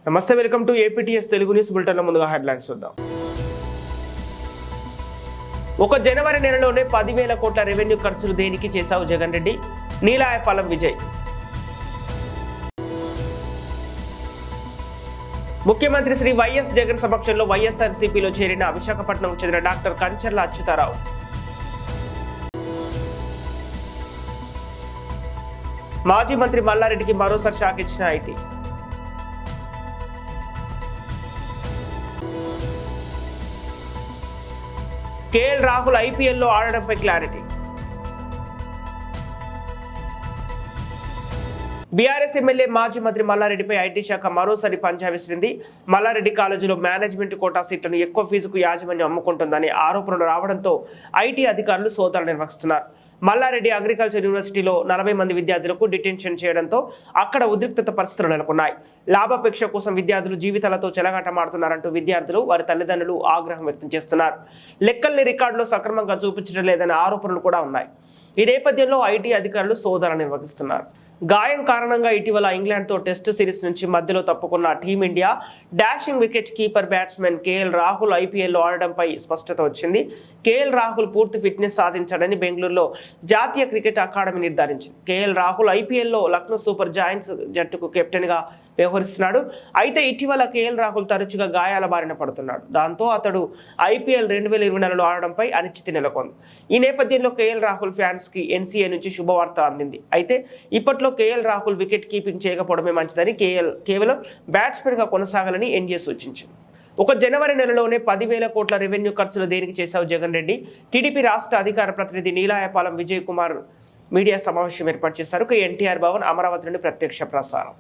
నమస్తే, welcome to APTS Telugu news bulletin. ముందుగా headlines చూద్దాం. ఒక జనవరి నెలలోనే 10,000 కోట్ల రెవెన్యూ ఖర్చులు దేనికి చేశావు జగన్ రెడ్డి? నీలాయపాలెం విజయ్. ముఖ్యమంత్రి శ్రీ వైఎస్ జగన్ సమక్షంలో వైఎస్ఆర్సీపీలో చేరిన విశాఖపట్నం చెందిన డాక్టర్ కంచర్ల అచ్యుతారావు. మాజీ మంత్రి మల్లారెడ్డికి మరోసారి షాక్ ఇచ్చిన ఐటీ. కేఎల్ రాహుల్ ఐపీఎల్లో ఆడడంపై క్లారిటీ. బీఆర్ఎస్ ఎమ్మెల్యే మాజీ మంత్రి మల్లారెడ్డిపై ఐటీ శాఖ మరోసారి పంజా విసిరింది. మల్లారెడ్డి కాలేజీలో మేనేజ్మెంట్ కోటా సీట్లను ఎక్కువ ఫీజుకు యాజమాన్యం అమ్ముకుంటుందని ఆరోపణలు రావడంతో ఐటీ అధికారులు సోదాలు నిర్వహిస్తున్నారు. మల్లారెడ్డి అగ్రికల్చర్ యూనివర్సిటీలో 40 మంది విద్యార్థులకు డిటెన్షన్ చేయడంతో అక్కడ ఉద్రిక్తత పరిస్థితులు నెలకొన్నాయి. లాభాపేక్ష కోసం విద్యార్థులు జీవితాలతో చెలగాటమాడుతున్నారంటూ విద్యార్థులు వారి తల్లిదండ్రులు ఆగ్రహం వ్యక్తం చేస్తున్నారు. లెక్కల్ని రికార్డులో సక్రమంగా చూపించడం లేదనే ఆరోపణలు కూడా ఉన్నాయి. ఈ నేపథ్యంలో ఐటీ అధికారులు సోదాలు నిర్వహిస్తున్నారు. గాయం కారణంగా ఇటీవల ఇంగ్లాండ్తో టెస్ట్ సిరీస్ నుంచి మధ్యలో తప్పుకున్న team India dashing wicket keeper batsmen KL Rahul ఐపీఎల్లో ఆడడంపై స్పష్టత వచ్చింది. కేఎల్ రాహుల్ పూర్తి ఫిట్నెస్ సాధించాడని బెంగళూరులో జాతీయ క్రికెట్ అకాడమీ నిర్ధారించింది. కేఎల్ రాహుల్ ఐపీఎల్లో లక్నో సూపర్ జాయింట్స్ జట్టుకు కెప్టెన్ గా వ్యవహరిస్తున్నాడు. అయితే ఇటీవల కేఎల్ రాహుల్ తరచుగా గాయాల బారిన పడుతున్నాడు. దాంతో అతడు ఐపీఎల్ 2024లో ఆడడంపై అనిశ్చితి నెలకొంది. ఈ నేపథ్యంలో కేఎల్ రాహుల్ ఫ్యాన్స్ కి ఎన్సీఏ నుంచి శుభవార్త అందింది. అయితే ఇప్పట్లో కేఎల్ రాహుల్ వికెట్ కీపింగ్ చేయకపోవడమే మంచిదని, కేవలం బ్యాట్స్మెన్ గా కొనసాగాలని ఎన్జీఏ సూచించింది. ఒక జనవరి నెలలోనే 10,000 కోట్ల రెవెన్యూ ఖర్చులు దేనికి చేశావు జగన్ రెడ్డి? టీడీపీ రాష్ట్ర అధికార ప్రతినిధి నీలాయపాలెం విజయ్ కుమార్ మీడియా సమావేశం ఏర్పాటు చేశారు. ఎన్టీఆర్ భవన్, అమరావతి నుండి ప్రత్యక్ష ప్రసారం.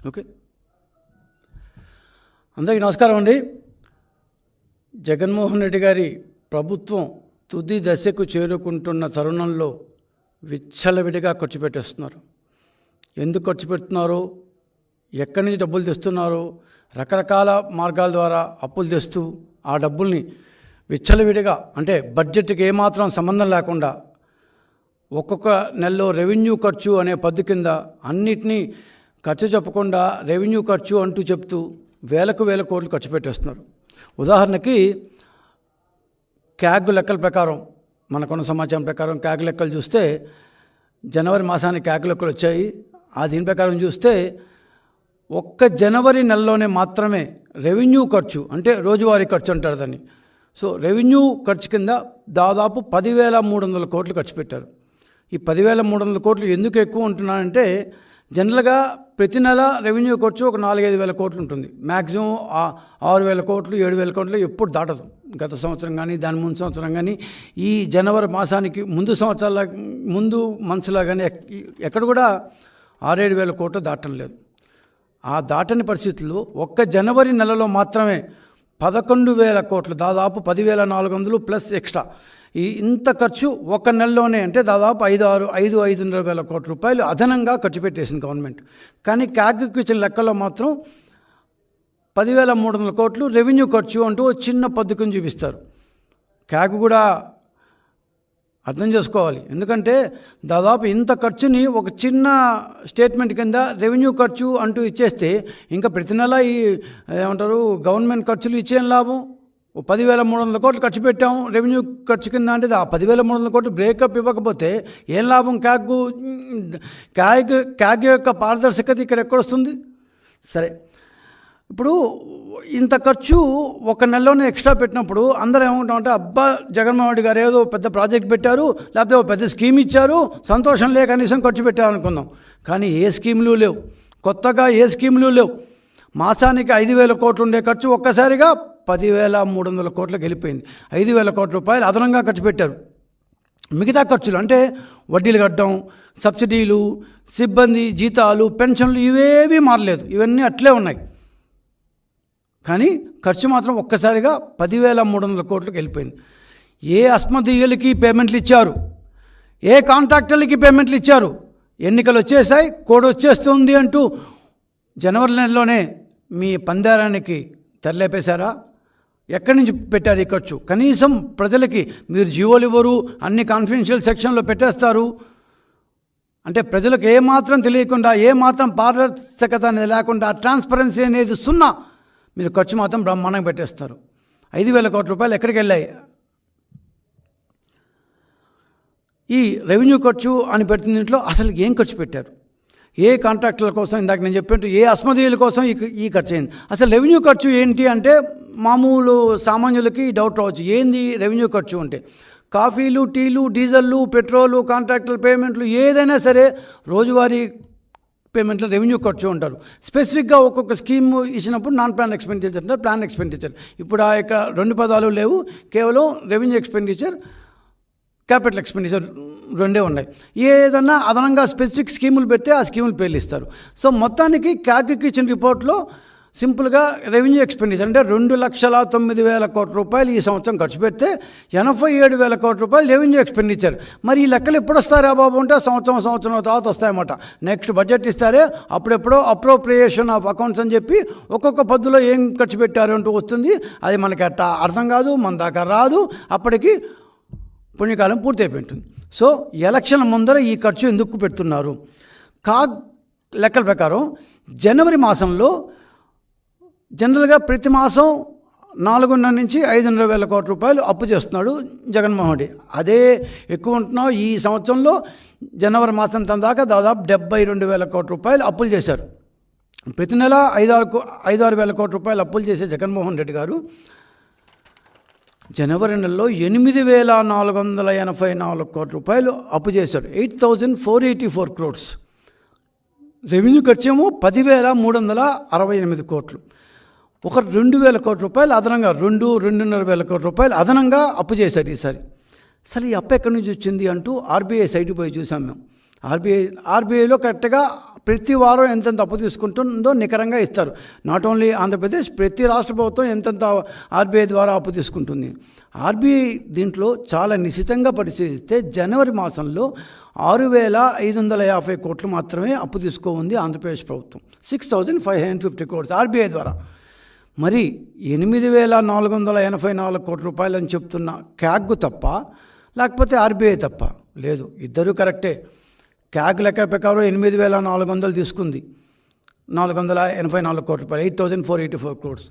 ఓకే, అందరికీ నమస్కారం అండి. జగన్మోహన్ రెడ్డి గారి ప్రభుత్వం తుది దశకు చేరుకుంటున్న తరుణంలో విచ్చలవిడిగా ఖర్చు పెట్టేస్తున్నారు. ఎందుకు ఖర్చు పెడుతున్నారో, ఎక్కడి నుంచి డబ్బులు తెస్తున్నారో, రకరకాల మార్గాల ద్వారా అప్పులు తెస్తూ ఆ డబ్బుల్ని విచ్చలవిడిగా, అంటే బడ్జెట్కి ఏమాత్రం సంబంధం లేకుండా ఒక్కొక్క నెలలో రెవెన్యూ ఖర్చు అనే పద్దు కింద అన్నిటినీ ఖర్చు చెప్పకుండా రెవెన్యూ ఖర్చు అంటూ చెప్తూ వేల కోట్లు ఖర్చు పెట్టేస్తున్నారు. ఉదాహరణకి క్యాగ్ లెక్కల ప్రకారం, మనకున్న సమాచారం ప్రకారం క్యాగ్ లెక్కలు చూస్తే జనవరి మాసానికి క్యాగ్ లెక్కలు వచ్చాయి. దీని ప్రకారం చూస్తే ఒక్క జనవరి నెలలోనే మాత్రమే రెవెన్యూ ఖర్చు, అంటే రోజువారీ ఖర్చు అంటారు దాన్ని. సో రెవెన్యూ ఖర్చు కింద దాదాపు 10,300 కోట్లు ఖర్చు పెట్టారు. ఈ 10,300 కోట్లు ఎందుకు ఎక్కువ ఉంటున్నారంటే, జనరల్గా ప్రతి నెల రెవెన్యూ ఖర్చు ఒక 4-5 వేల కోట్లు ఉంటుంది. మ్యాక్సిమం 6,000 కోట్లు 7,000 కోట్లు ఎప్పుడు దాటదు. గత సంవత్సరం కానీ దాని ముందు సంవత్సరం కానీ ఈ జనవరి మాసానికి ముందు మంత్స్లా కానీ ఎక్కడ కూడా 6-7 వేల కోట్లు దాటం లేదు. ఆ దాటని పరిస్థితుల్లో ఒక్క జనవరి నెలలో మాత్రమే 11,000 కోట్లు, దాదాపు 10,400 ప్లస్ ఎక్స్ట్రా, ఇంత ఖర్చు ఒక నెలలోనే, అంటే దాదాపు 5,500 వేల కోట్ల రూపాయలు అదనంగా ఖర్చు పెట్టేసింది గవర్నమెంట్. కానీ క్యాగ్కి ఇచ్చిన లెక్కల్లో మాత్రం 10,300 కోట్లు రెవెన్యూ ఖర్చు అంటూ చిన్న పద్ధతిని చూపిస్తారు. క్యాగ్ కూడా అర్థం చేసుకోవాలి, ఎందుకంటే దాదాపు ఇంత ఖర్చుని ఒక చిన్న స్టేట్మెంట్ కింద రెవెన్యూ ఖర్చు అంటూ ఇచ్చేస్తే ఇంకా ప్రతి నెల ఈ ఏమంటారు గవర్నమెంట్ ఖర్చులు ఇచ్చేం లాభం? 10,300 కోట్లు ఖర్చు పెట్టాము రెవెన్యూ ఖర్చు కింద, అంటే ఆ 10,300 కోట్లు బ్రేకప్ ఇవ్వకపోతే ఏం లాభం? క్యాగ్ యొక్క పారదర్శకత ఇక్కడ ఎక్కడొస్తుంది? సరే, ఇప్పుడు ఇంత ఖర్చు ఒక నెలలోనే ఎక్స్ట్రా పెట్టినప్పుడు అందరూ ఏమంటామంటే, అబ్బా జగన్మోహన్ రెడ్డి గారు ఏదో పెద్ద ప్రాజెక్ట్ పెట్టారు, లేకపోతే ఒక పెద్ద స్కీమ్ ఇచ్చారు, సంతోషం లేక కనీసం ఖర్చు పెట్టారు అనుకుందాం. కానీ ఏ స్కీములు లేవు, కొత్తగా ఏ స్కీములు లేవు. మాసానికి 5,000 కోట్లు ఉండే ఖర్చు ఒక్కసారిగా 10,300 కోట్లకు వెళ్ళిపోయింది. 5,000 కోట్ల రూపాయలు అదనంగా ఖర్చు పెట్టారు. మిగతా ఖర్చులు అంటే వడ్డీలు కట్టడం, సబ్సిడీలు, సిబ్బంది జీతాలు, పెన్షన్లు ఇవేవీ మారలేదు, ఇవన్నీ అట్లే ఉన్నాయి. కానీ ఖర్చు మాత్రం ఒక్కసారిగా 10,300 కోట్లకు వెళ్ళిపోయింది. ఏ అస్మదీయులకి పేమెంట్లు ఇచ్చారు, ఏ కాంట్రాక్టర్లకి పేమెంట్లు ఇచ్చారు, ఎన్నికలు వచ్చేసాయి, కోడ్ వచ్చేస్తుంది అంటూ జనవరి నెలలోనే మీ పందేరానికి తెరలేపేశారా? ఎక్కడి నుంచి పెట్టారు ఈ ఖర్చు? కనీసం ప్రజలకి మీరు జీవోలు ఇవ్వరు, అన్ని కాన్ఫిడెన్షియల్ సెక్షన్లో పెట్టేస్తారు. అంటే ప్రజలకు ఏమాత్రం తెలియకుండా, ఏమాత్రం పారదర్శకత అనేది లేకుండా, ట్రాన్స్పరెన్సీ అనేది సున్నా, మీరు ఖర్చు మాత్రం బ్రహ్మాండంగా పెట్టేస్తారు. 5,000 కోట్ల రూపాయలు ఎక్కడికి వెళ్ళాయి? ఈ రెవెన్యూ ఖర్చు అని పెట్టిన దీంట్లో అసలు ఏం ఖర్చు పెట్టారు? ఏ కాంట్రాక్టుల కోసం, ఇందాక నేను చెప్పినట్టు ఏ అస్మదీయుల కోసం ఈ ఖర్చు అయింది? అసలు రెవెన్యూ ఖర్చు ఏంటి అంటే మామూలు సామాన్యులకి డౌట్ రావచ్చు, ఏంది రెవెన్యూ ఖర్చు అంటే? కాఫీలు, టీలు, డీజిల్లు, పెట్రోలు, కాంట్రాక్టుల పేమెంట్లు, ఏదైనా సరే రోజువారీ పేమెంట్లో రెవెన్యూ ఖర్చు ఉంటారు. స్పెసిఫిక్గా ఒక్కొక్క స్కీమ్ ఇచ్చినప్పుడు నాన్ ప్లాన్ ఎక్స్పెండిచర్ అంటారు, ప్లాన్ ఎక్స్పెండిచర్. ఇప్పుడు ఆ యొక్క 2 పదాలు లేవు, కేవలం రెవెన్యూ ఎక్స్పెండిచర్, క్యాపిటల్ ఎక్స్పెండిచర్ 2 ఉన్నాయి. ఏదన్నా అదనంగా స్పెసిఫిక్ స్కీములు పెడితే ఆ స్కీములు పేర్లు ఇస్తారు. సో మొత్తానికి క్యాగ్కి ఇచ్చిన రిపోర్ట్లో సింపుల్గా రెవెన్యూ ఎక్స్పెండిచర్ అంటే 2,09,000 కోట్ల రూపాయలు ఈ సంవత్సరం ఖర్చు పెడితే 87,000 కోట్ల రూపాయలు రెవెన్యూ ఎక్స్పెండిచర్. మరి ఈ లెక్కలు ఎప్పుడు వస్తారా బాబు అంటే సంవత్సరం తర్వాత వస్తాయన్నమాట. నెక్స్ట్ బడ్జెట్ ఇస్తారే అప్పుడెప్పుడో అప్రోప్రియేషన్ ఆఫ్ అకౌంట్స్ అని చెప్పి ఒక్కొక్క పద్దులో ఏం ఖర్చు పెట్టారు అంటూ వస్తుంది. అది మనకి అట్లా అర్థం కాదు, మన దాకా రాదు. అప్పటికి పుణ్యకాలం పూర్తయిపోయింటుంది. సో ఎలక్షన్ ముందర ఈ ఖర్చు ఎందుకు పెడుతున్నారు? కాగ్ లెక్కల ప్రకారం జనవరి మాసంలో జనరల్గా ప్రతి మాసం 4,500 నుంచి 5,500 కోట్ల రూపాయలు అప్పు చేస్తున్నాడు జగన్మోహన్ రెడ్డి. అదే ఎక్కువ ఉంటున్నాం. ఈ సంవత్సరంలో జనవరి మాసం దాకా దాదాపు 72,000 కోట్ల రూపాయలు అప్పులు చేశారు. ప్రతి నెల 5,6,000 కోట్ల రూపాయలు అప్పులు చేసే జగన్మోహన్ రెడ్డి గారు జనవరి నెలలో 8,484 కోట్ల రూపాయలు అప్పు చేశారు. 8,484 crores. రెవెన్యూ ఖర్చేమో 10,368 కోట్లు. ఒక 2,000 కోట్ల రూపాయలు అదనంగా 2,500 కోట్ల రూపాయలు అదనంగా అప్పు చేశారు ఈసారి. అసలు ఈ అప్పు ఎక్కడి నుంచి వచ్చింది అంటూ ఆర్బీఐ సైట్కి పోయి చూసాం మేము. ఆర్బీఐలో కరెక్ట్గా ప్రతి వారం ఎంతెంత అప్పు తీసుకుంటుందో నికరంగా ఇస్తారు. నాట్ ఓన్లీ ఆంధ్రప్రదేశ్, ప్రతి రాష్ట్ర ప్రభుత్వం ఎంతెంత ఆర్బీఐ ద్వారా అప్పు తీసుకుంటుంది. ఆర్బీఐ దీంట్లో చాలా నిశితంగా పరిశీలిస్తే జనవరి మాసంలో 6,550 కోట్లు మాత్రమే అప్పు తీసుకోఉంది ఆంధ్రప్రదేశ్ ప్రభుత్వం. 6,550 crores ఆర్బీఐ ద్వారా. మరి 8,484 కోట్ల రూపాయలు అని చెప్తున్న క్యాగ్ తప్ప, లేకపోతే ఆర్బీఐ తప్ప? లేదు, ఇద్దరూ కరెక్టే. క్యాగ్ లెక్క ప్రకారం 8,400 తీసుకుంది, 484 కోట్ల రూపాయలు, 8,484 crores.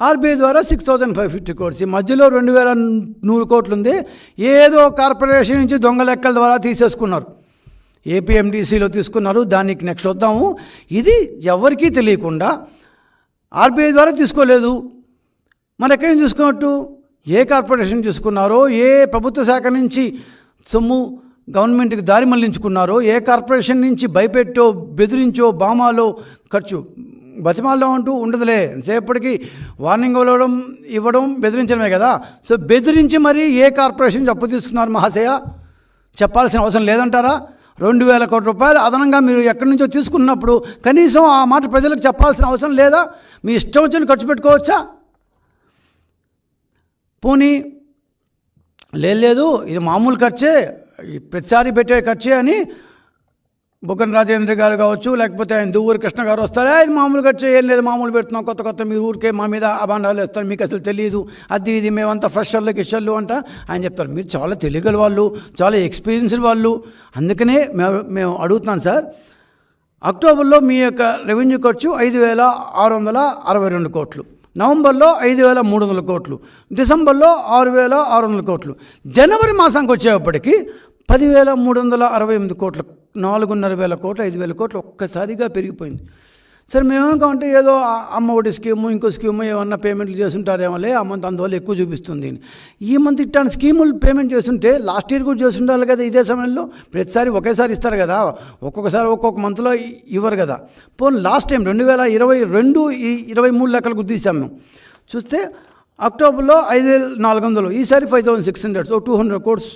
ఆర్బీఐ ద్వారా 6,550 crores. ఈ మధ్యలో 2,100 కోట్లు ఉంది. ఏదో కార్పొరేషన్ నుంచి దొంగ లెక్కల ద్వారా తీసేసుకున్నారు. ఏపీఎండిసిలో తీసుకున్నారు. దానికి నెక్స్ట్ వద్దాము. ఇది ఎవరికీ తెలియకుండా ఆర్బీఐ ద్వారా తీసుకోలేదు. మరి ఎక్కడేం చూసుకున్నట్టు? ఏ కార్పొరేషన్ చూసుకున్నారో, ఏ ప్రభుత్వ శాఖ నుంచి సొమ్ము గవర్నమెంట్కి దారి మళ్లించుకున్నారో, ఏ కార్పొరేషన్ నుంచి భయపెట్టో, బెదిరించో, బామాలో ఖర్చు బతిమాల్లో అంటూ ఉండదులే. సేపటికి వార్నింగ్ ఇవ్వడం బెదిరించడమే కదా. సో బెదిరించి మరి ఏ కార్పొరేషన్ అప్పు తీసుకున్నారు మహాశయ? చెప్పాల్సిన అవసరం లేదంటారా? 2,000 కోట్ల రూపాయలు అదనంగా మీరు ఎక్కడి నుంచో తీసుకున్నప్పుడు కనీసం ఆ మాట ప్రజలకు చెప్పాల్సిన అవసరం లేదా? మీ ఇష్టం వచ్చిన ఖర్చు పెట్టుకోవచ్చా? పోనీ లేదు ఇది మామూలు ఖర్చే, ప్రతిసారి పెట్టే ఖర్చే అని బుగ్గన రాజేంద్ర గారు కావచ్చు, లేకపోతే ఆయన దువ్వూరు కృష్ణ గారు వస్తారా, ఇది మామూలు ఖర్చు, ఏం లేదు మామూలు పెడుతున్నాం, కొత్త మీరు ఊరికే మా మీద అభాండాలు వేస్తారు, మీకు అసలు తెలియదు, అది ఇది మేమంతా ఫ్రెషర్లు కిషర్లు అంట ఆయన చెప్తారు. మీరు చాలా తెలియగల వాళ్ళు, చాలా ఎక్స్పీరియన్స్డ్ వాళ్ళు. అందుకనే మేము అడుగుతున్నాం సార్, అక్టోబర్లో మీ యొక్క రెవెన్యూ ఖర్చు 5,662 కోట్లు, నవంబర్లో 5,300 కోట్లు, డిసెంబర్లో 6,600 కోట్లు, జనవరి మాసానికి వచ్చేటప్పటికి 10,368 కోట్లు, 4,500 కోట్లు, 5,000 కోట్లు ఒక్కసారిగా పెరిగిపోయింది. సరే మేమేమనుకోమంటే ఏదో అమ్మ ఒకటి స్కీము, ఇంకో స్కీము ఏమన్నా పేమెంట్లు చేస్తుంటారేమోలే, ఆ మంత్ అందువల్ల ఎక్కువ చూపిస్తుంది. ఈ మంత్ ఇట్లాంటి స్కీములు పేమెంట్ చేస్తుంటే లాస్ట్ ఇయర్ కూడా చేస్తుండాలి కదా ఇదే సమయంలో. ప్రతిసారి ఒకేసారి ఇస్తారు కదా, ఒక్కొక్కసారి ఒక్కొక్క మంత్లో ఇవ్వరు కదా. పోనీ లాస్ట్ టైం 2022-23 లెక్కలు గుర్తించాం మేము. చూస్తే అక్టోబర్లో 5,400, ఈసారి 5,600, సో 200 crores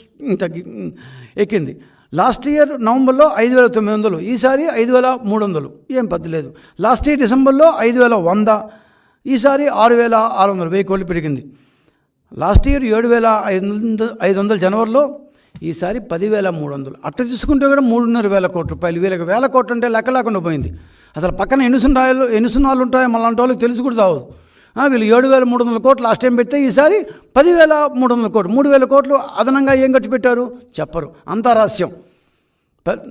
ఎక్కింది. లాస్ట్ ఇయర్ నవంబర్లో 5,900, ఈసారి 5,300, ఏం పద్ధలేదు. లాస్ట్ ఇయర్ డిసెంబర్లో 5,100, ఈసారి 6,600, 1,000 కోట్లు పెరిగింది. లాస్ట్ ఇయర్ 7,500 జనవరిలో, ఈసారి 10,300. అట్లా చూసుకుంటే కూడా 3,500 కోట్ల రూపాయలు. వీళ్ళకి వేల కోట్లు అంటే లెక్క లేకుండా పోయింది. అసలు పక్కన ఎన్ని సున్నాలు ఉంటాయో మళ్ళీ వాళ్ళకి తెలిసి కూడా చావదు. వీళ్ళు 7,300 కోట్లు లాస్ట్ టైం పెడితే ఈసారి 10,300 కోట్లు. 3,000 కోట్లు అదనంగా ఏం ఖర్చు పెట్టారు చెప్పరు, అంతా రహస్యం.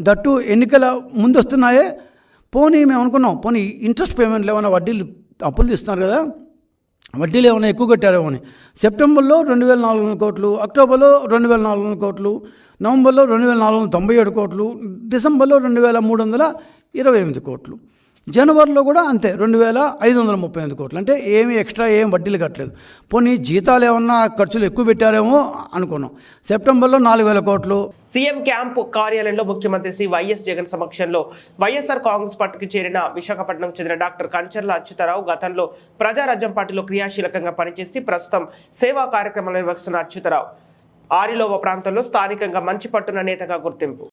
దట్టు ఎన్నికల ముందు వస్తున్నాయే. పోనీ మేము అనుకున్నాం, పోనీ ఇంట్రెస్ట్ పేమెంట్లు ఏమైనా వడ్డీలు అప్పులు తీస్తున్నారు కదా, వడ్డీలు ఏమైనా ఎక్కువ కట్టారేమో అని. సెప్టెంబర్లో 2,400 కోట్లు, అక్టోబర్లో 2,400 కోట్లు, నవంబర్లో 2,497 కోట్లు, డిసెంబర్లో 2,328 కోట్లు, జనవరిలో కూడా అంతే 2,538 కోట్లు. అంటే ఏమి ఎక్స్ట్రా ఏం వడ్డీలు కట్టలేదు. పోనీ జీతాలు ఏమన్నా ఖర్చులు ఎక్కువ పెట్టారేమో అనుకున్నాం. సెప్టెంబర్లో 4,000 కోట్లు. సీఎం క్యాంపు కార్యాలయంలో ముఖ్యమంత్రి శ్రీ వైఎస్ జగన్ సమక్షంలో వైఎస్ఆర్ కాంగ్రెస్ పార్టీకి చేరిన విశాఖపట్నం చెందిన డాక్టర్ కంచర్ల అచ్యుతరావు గతంలో ప్రజారాజ్యం పార్టీలో క్రియాశీలకంగా పనిచేసి ప్రస్తుతం సేవా కార్యక్రమాలు నిర్వహిస్తున్న అచ్యుతరావు ఆరిలోవ ప్రాంతంలో స్థానికంగా మంచి పట్టున నేతగా గుర్తింపు.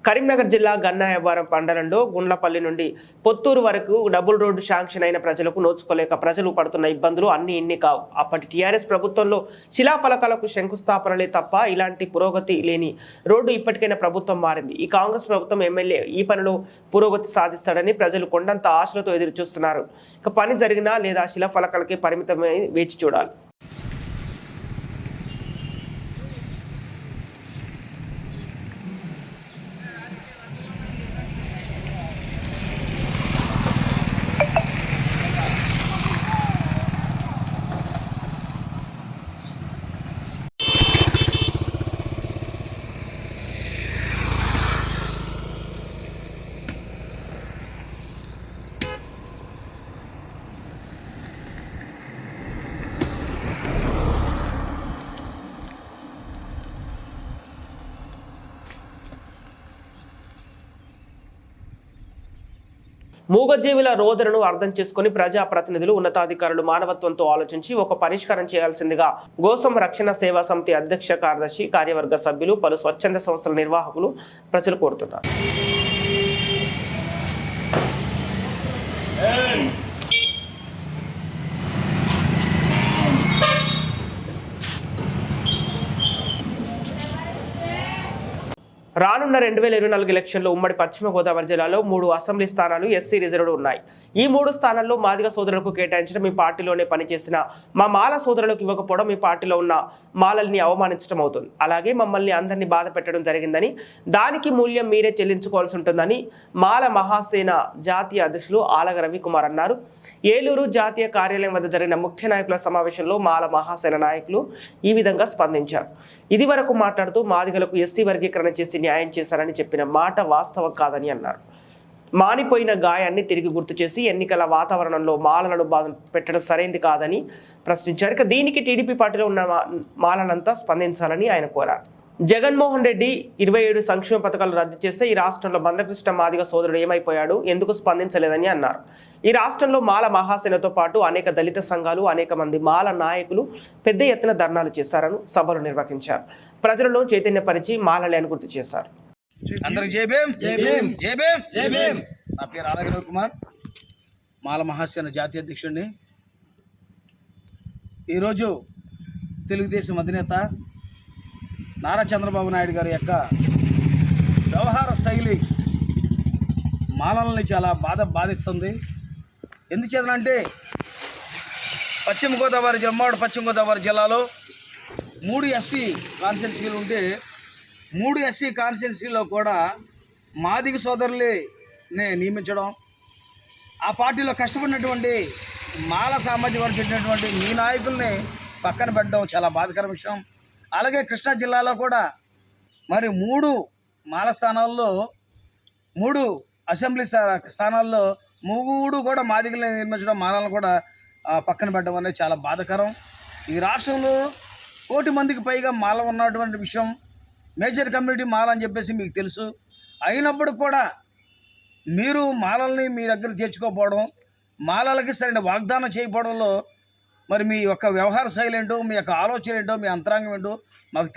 కరీంనగర్ జిల్లా గన్నాయవారం మండలంలో గుండ్లపల్లి నుండి పొత్తూరు వరకు డబుల్ రోడ్డు శాంక్షన్ అయిన ప్రజలకు నోచుకోలేక ప్రజలు పడుతున్న ఇబ్బందులు అన్ని ఇన్ని కావు. అప్పటి టీఆర్ఎస్ ప్రభుత్వంలో శిలాఫలకాలకు శంకుస్థాపనలే తప్ప ఇలాంటి పురోగతి లేని రోడ్డు ఇప్పటికైనా ప్రభుత్వం మారింది. ఈ కాంగ్రెస్ ప్రభుత్వం ఎమ్మెల్యే ఈ పనిలో పురోగతి సాధిస్తాడని ప్రజలు కొండంత ఆశలతో ఎదురు చూస్తున్నారు. ఇక పని జరిగినా లేదా శిలాఫలకాలకే పరిమితమై వేచి చూడాలి. మూగజీవుల రోదనను అర్థం చేసుకుని ప్రజాప్రతినిధులు ఉన్నతాధికారులు మానవత్వంతో ఆలోచించి ఒక పరిష్కారం చేయాల్సిందిగా గోసం రక్షణ సేవా సమితి అధ్యక్ష కార్యదర్శి కార్యవర్గ సభ్యులు పలు స్వచ్ఛంద సంస్థల నిర్వాహకులు ప్రజలు కోరుతున్నారు. రానున్న 2024 ఎలక్షన్లో ఉమ్మడి పశ్చిమ గోదావరి జిల్లాలో 3 అసెంబ్లీ స్థానాలు ఎస్సీ రిజర్వ్డ్ ఉన్నాయి. ఈ 3 స్థానాల్లో మాదిగ సోదరులకు కేటాయించడం మీ పార్టీలోనే పనిచేసిన మా మాల సోదరులకు ఇవ్వకపోవడం మీ పార్టీలో ఉన్న మాలల్ని అవమానించడం అవుతుంది. అలాగే మమ్మల్ని అందరినీ బాధ పెట్టడం జరిగిందని దానికి మూల్యం మీరే చెల్లించుకోవాల్సి ఉంటుందని మాల మహాసేన జాతీయ అధ్యక్షులు ఆలగ రవికుమార్ అన్నారు. ఏలూరు జాతీయ కార్యాలయం వద్ద జరిగిన ముఖ్య నాయకుల సమావేశంలో మాల మహాసేన నాయకులు ఈ విధంగా స్పందించారు. ఇది వరకు మాట్లాడుతూ మాదిగలకు ఎస్సీ వర్గీకరణ చేసి న్యాయం చేశారని చెప్పిన మాట వాస్తవం కాదని అన్నారు. మానిపోయిన గాయాన్ని తిరిగి గుర్తు చేసి ఎన్నికల వాతావరణంలో మాలలను బాధ పెట్టడం సరైంది కాదని ప్రశ్నించారు. ఇక దీనికి టీడీపీ పార్టీలో ఉన్న మాలలంతా స్పందించాలని ఆయన కోరారు. జగన్మోహన్ రెడ్డి 27 సంక్షేమ పథకాలు రద్దు చేస్తే ఈ రాష్ట్రంలో మందకృష్ణ మాదిగ సోదరుడు ఏమైపోయాడు, ఎందుకు స్పందించలేదని అన్నారు. ఈ రాష్ట్రంలో మాల మహాసేనతో పాటు అనేక దళిత సంఘాలు, అనేక మంది మాల నాయకులు పెద్ద ఎత్తున ధర్నాలు చేశారని సభలు నిర్వహించారు. ప్రజలలో చైతన్యపరిచి మాలలను గుర్తు చేశారు. అందరికి జై భీమ్, జై భీమ్, జై భీమ్, జై భీమ్. నా పేరు ఆలగ రవికుమార్, మాల మహాసేన జాతీయ అధ్యక్షుడిని. ఈరోజు తెలుగుదేశం అధినేత నారా చంద్రబాబు నాయుడు గారి యొక్క వ్యవహార శైలి మాలల్ని చాలా బాధిస్తుంది. ఎందుచేతనంటే పశ్చిమ గోదావరి జిల్లాలో 3 ఎస్సీ కాన్స్టిట్యున్సీలు ఉంటే 3 ఎస్సీ కాన్స్టిట్యున్సీలో కూడా మాదిగ సోదరులే నియమించడం, ఆ పార్టీలో కష్టపడినటువంటి మాల సామాజిక వర్గం చెందినటువంటి మీ నాయకుల్ని పక్కన పెట్టడం చాలా బాధాకర విషయం. అలాగే కృష్ణా జిల్లాలో కూడా మరి 3 మాల స్థానాల్లో 3 అసెంబ్లీ స్థానాల్లో 3 కూడా మాదిగల్ని నిర్మించడం, మాలను కూడా పక్కన పెట్టడం అనేది చాలా బాధాకరం. ఈ రాష్ట్రంలో 1,000 మందికి పైగా మాల ఉన్నటువంటి విషయం, మేజర్ కమ్యూనిటీ మాల అని చెప్పేసి మీకు తెలుసు. అయినప్పుడు కూడా మీరు మాలల్ని మీ దగ్గర చేర్చుకోకపోవడం, మాలలకి సరైన వాగ్దానం చేయకపోవడంలో మరి మీ యొక్క వ్యవహార శైలి ఏంటో, మీ యొక్క ఆలోచన ఏంటో, మీ అంతరాంగం ఏంటో మాకు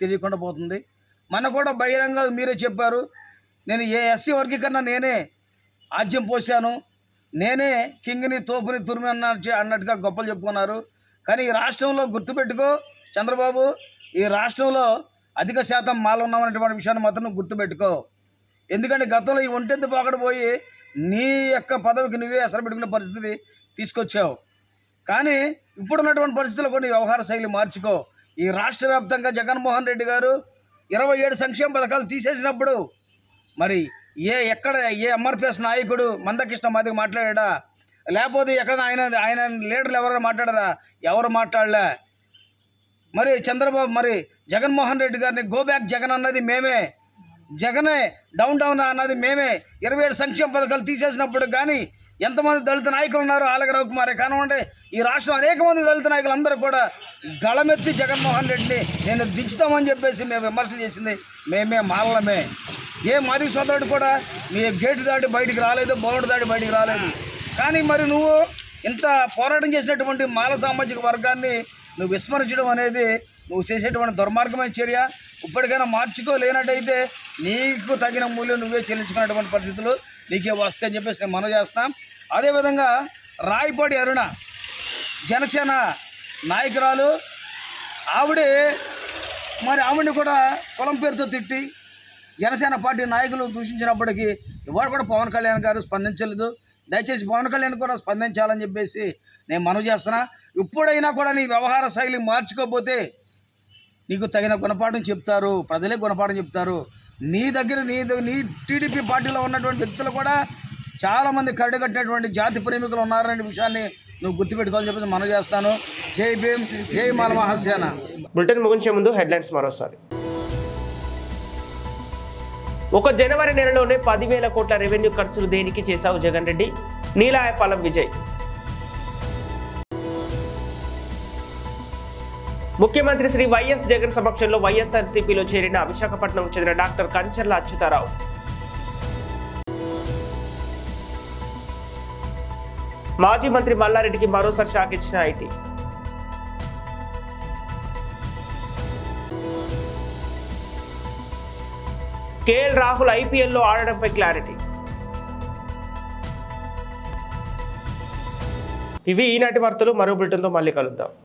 తెలియకుండా పోతుంది. మొన్న కూడా బహిరంగ మీరే చెప్పారు, నేను ఏ ఎస్సీ వర్గీకరణ నేనే ఆజ్యం పోశాను, నేనే కింగ్ని తోపుని తురిమి అన్నట్టుగా గొప్పలు చెప్పుకున్నారు. కానీ ఈ రాష్ట్రంలో గుర్తుపెట్టుకో చంద్రబాబు, ఈ రాష్ట్రంలో అధిక శాతం మాలు ఉన్నామనేటువంటి విషయాన్ని మాత్రం నువ్వు గుర్తుపెట్టుకో. ఎందుకంటే గతంలో ఈ ఒంటెద్దు పోయి నీ యొక్క పదవికి నువ్వే అసలు పెట్టుకునే పరిస్థితి తీసుకొచ్చావు. కానీ ఇప్పుడున్నటువంటి పరిస్థితుల్లో కొన్ని వ్యవహార శైలి మార్చుకో. ఈ రాష్ట్ర వ్యాప్తంగా జగన్మోహన్ రెడ్డి గారు 27 సంక్షేమ పథకాలు తీసేసినప్పుడు మరి ఎక్కడ ఏ ఎంఆర్పిఎస్ నాయకుడు మందకృష్ణ మాదిగ మాట్లాడా? లేకపోతే ఎక్కడ ఆయన లీడర్లు ఎవరైనా మాట్లాడారా? ఎవరు మాట్లాడలే. మరి చంద్రబాబు మరి జగన్మోహన్ రెడ్డి గారిని గో బ్యాక్ జగన్ అన్నది మేమే, జగనే డౌన్ అన్నది మేమే. 27 సంక్షేమ పథకాలు తీసేసినప్పుడు కానీ ఎంతమంది దళిత నాయకులు ఉన్నారు? ఆలగరావు కుమారే కానివ్వండి, ఈ రాష్ట్రం అనేక మంది దళిత నాయకులు అందరూ కూడా గళమెత్తి జగన్మోహన్ రెడ్డిని నేను దించుతామని చెప్పేసి మేము విమర్శలు చేసింది మేమే, మాలమే. ఏ మాది సోదరుడు కూడా మీ గేటు దాటి బయటికి రాలేదు, బోర్డు దాటి బయటికి రాలేదు. కానీ మరి నువ్వు ఇంత పోరాటం చేసినటువంటి మాల సామాజిక వర్గాన్ని నువ్వు విస్మరించడం అనేది నువ్వు చేసేటువంటి దుర్మార్గమైన చర్య. ఇప్పటికైనా మార్చుకోలేనట్టయితే నీకు తగిన మూల్యం నువ్వే చెల్లించుకునేటువంటి పరిస్థితులు నీకే వస్తాయని చెప్పేసి నేను మనవి చేస్తాం. అదేవిధంగా రాయపాటి అరుణ జనసేన నాయకురాలు, ఆవిడని కూడా కులం పేరుతో తిట్టి జనసేన పార్టీ నాయకులు దూషించినప్పటికీ ఇవాళ కూడా పవన్ కళ్యాణ్ గారు స్పందించలేదు. దయచేసి పవన్ కళ్యాణ్ కూడా స్పందించాలని చెప్పేసి నేను మనవి చేస్తున్నా. ఇప్పుడైనా కూడా నీ వ్యవహార శైలి మార్చుకోకపోతే నీకు తగిన గుణపాఠం చెప్తారు, ప్రజలే గుణపాఠం చెప్తారు. నీ దగ్గర నీ టీడీపీ పార్టీలో ఉన్నటువంటి వ్యక్తులు కూడా చాలామంది కరడుగట్టినటువంటి జాతి ప్రేమికులు ఉన్నారనే విషయాన్ని నువ్వు గుర్తుపెట్టుకోవాలని చెప్పేసి మనవి చేస్తాను. జై భీమ్, జై మాల మహాసేన. బులెటిన్ ముగించే ముందు హెడ్లైన్స్ మరోసారి. ఒక జనవరి నెలలోనే 10,000 కోట్ల రెవెన్యూ ఖర్చులు దేనికి చేశావు జగన్ రెడ్డి? నీలాయపాలెం విజయ్. ముఖ్యమంత్రి శ్రీ వైఎస్ జగన్ సమక్షంలో వైఎస్ఆర్సీపీలో చేరిన విశాఖపట్నం చెందిన డాక్టర్ కంచర్ల అచ్యుతారావు. మాజీ మంత్రి మల్లారెడ్డికి మరోసారి షాక్ ఇచ్చిన ఐటీ. కేఎల్ రాహుల్ ఐపీఎల్లో ఆడడంపై క్లారిటీ. ఇవి ఈనాటి వార్తలు. మరో బులెటిన్తో మళ్ళీ కలుద్దాం.